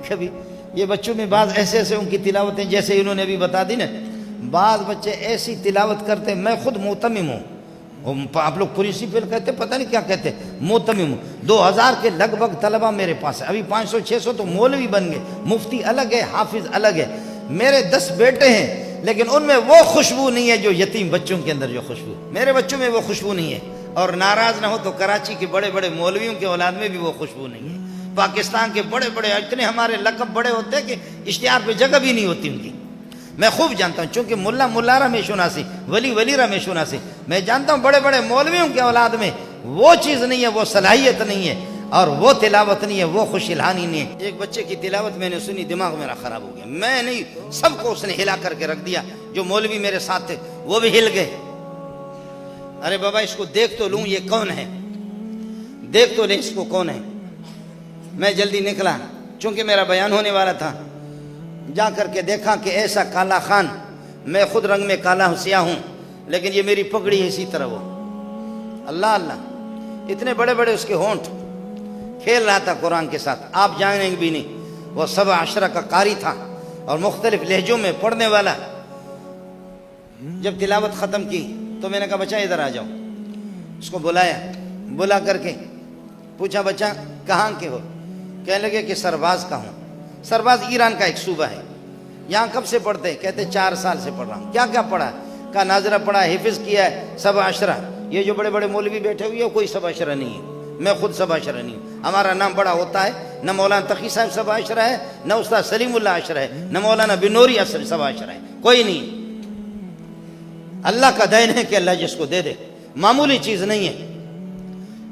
کبھی یہ بچوں میں بعض ایسے ایسے ان کی تلاوتیں جیسے انہوں نے ابھی بتا دی نا، بعض بچے ایسی تلاوت کرتے، میں خود موتمم ہوں، آپ لوگ پرنسپل کہتے پتہ نہیں کیا کہتے، موتمم ہوں۔ 2000 کے لگ بھگ طلبہ میرے پاس ہے، ابھی 500-600 تو مولوی بن گئے، مفتی الگ ہے، حافظ الگ ہے۔ میرے 10 بیٹے ہیں، لیکن ان میں وہ خوشبو نہیں ہے جو یتیم بچوں کے اندر جو خوشبو، میرے بچوں میں وہ خوشبو نہیں ہے۔ اور ناراض نہ ہو تو کراچی کے بڑے بڑے مولویوں کے اولاد میں بھی وہ خوشبو نہیں ہے۔ پاکستان کے بڑے بڑے اتنے ہمارے لقب بڑے ہوتے ہیں کہ اشتہار پہ جگہ بھی نہیں ہوتی ان کی، میں خوب جانتا ہوں، چونکہ ملا ملارہ میں شناسی، ولی ولیرہ میں شناسی، میں جانتا ہوں بڑے بڑے مولویوں کے اولاد میں وہ چیز نہیں ہے، وہ صلاحیت نہیں ہے، اور وہ تلاوت نہیں ہے، وہ خوش الحانی نہیں ہے۔ ایک بچے کی تلاوت میں نے سنی، دماغ میرا خراب ہو گیا، میں نہیں، سب کو اس نے ہلا کر کے رکھ دیا، جو مولوی میرے ساتھ تھے وہ بھی ہل گئے۔ ارے بابا اس کو دیکھ تو لوں، یہ کون ہے، دیکھ تو لیں اس کو کون ہے۔ میں جلدی نکلا، چونکہ میرا بیان ہونے والا تھا، جا کر کے دیکھا کہ ایسا کالا خان، میں خود رنگ میں کالا سیاہ ہوں، لیکن یہ میری پگڑی ہے اسی طرح وہ، اللہ اللہ، اتنے بڑے بڑے اس کے ہونٹ، کھیل رہا تھا قرآن کے ساتھ، آپ جانیں بھی نہیں، وہ 17 کا قاری تھا اور مختلف لہجوں میں پڑھنے والا۔ جب تلاوت ختم کی تو میں نے کہا بچہ ادھر آ جاؤ، اس کو بلایا، بلا کر کے پوچھا بچہ کہاں کے ہو؟ کہنے لگے کہ سرباز کا ہوں۔ سرباز ایران کا ایک صوبہ ہے، یہاں کب سے پڑھتے؟ کہتے 4 سال سے پڑھ رہا ہوں۔ کیا کیا پڑھا؟ کہا ناظرہ پڑھا، حفظ کیا ہے، 17 یہ جو بڑے بڑے مولوی بیٹھے ہوئے ہیں کوئی 17 نہیں ہے، میں خود 17 نہیں ہوں، ہمارا نام بڑا ہوتا ہے، نہ مولانا تقی صاحب 17 ہے، نہ استاد سلیم اللہ 10 ہے، نہ مولانا بنوری 17 ہے، کوئی نہیں۔ اللہ کا دین ہے کہ اللہ جس کو دے دے، معمولی چیز نہیں ہے۔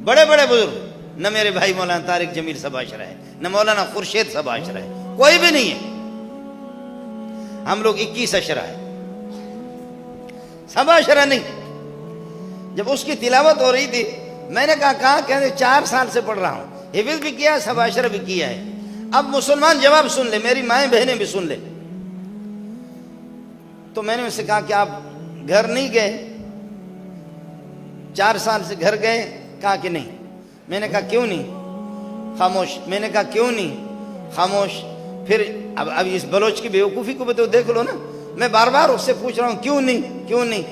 بڑے بڑے بزرگ، نہ میرے بھائی مولانا طارق جمیل 17 ہے، نہ مولانا خورشید 17 ہے، کوئی بھی نہیں ہے، ہم لوگ 21 ہے، 17 نہیں۔ جب اس کی تلاوت ہو رہی تھی میں نے کہا کہاں؟ کہتے 4 سال سے پڑھ رہا ہوں، حفظ بھی کیا ہے، 17 بھی کیا ہے۔ اب مسلمان جواب سن لے، میری مائیں بہنیں بھی سن لے۔ تو میں نے ان سے کہا کہ آپ گھر نہیں گئے؟ 4 سال سے گھر گئے؟ کہا کہ نہیں۔ میں نے کہا کیوں نہیں؟ خاموش۔ میں نے کہا کیوں نہیں؟ خاموش۔ پھر اب اس بلوچ کی بیوقوفی کو بھی تو دیکھ لو نا، میں بار بار اس سے پوچھ رہا ہوں کیوں نہیں کیوں نہیں۔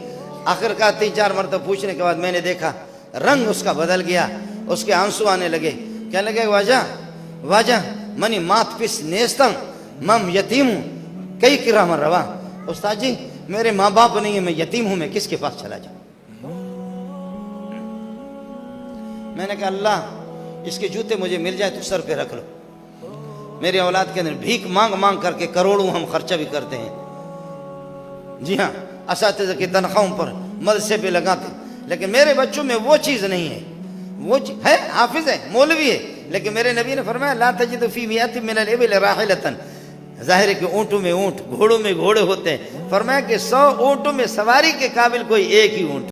آخر کا 3-4 مرتبہ پوچھنے کے بعد میں نے دیکھا رنگ اس کا بدل گیا، اس کے آنسو آنے لگے، کہنے لگے واجہ منی مات پس نیستم مم یتیم ہوں کئی کرام روا۔ استاد جی میرے ماں باپ نہیں ہیں، میں یتیم ہوں، میں کس کے پاس چلا جاؤں؟ میں نے کہا اللہ اس کے جوتے مجھے مل جائے تو سر پہ رکھ لو۔ میرے اولاد کے اندر بھیک مانگ مانگ کر کے کروڑوں ہم خرچہ بھی کرتے ہیں، جی ہاں، اساتذہ کی تنخواہوں پر مدرسے پہ لگاتے، لیکن میرے بچوں میں وہ چیز نہیں ہے۔ وہ ہے حافظ ہے، مولوی ہے، لیکن میرے نبی نے فرمایا لا تجد فی مئۃ من الابل راحلۃ، ظاہر ہے کہ اونٹوں میں اونٹ، گھوڑوں میں گھوڑے ہوتے ہیں، فرمایا کہ 100 اونٹوں میں سواری کے قابل کوئی ایک ہی اونٹ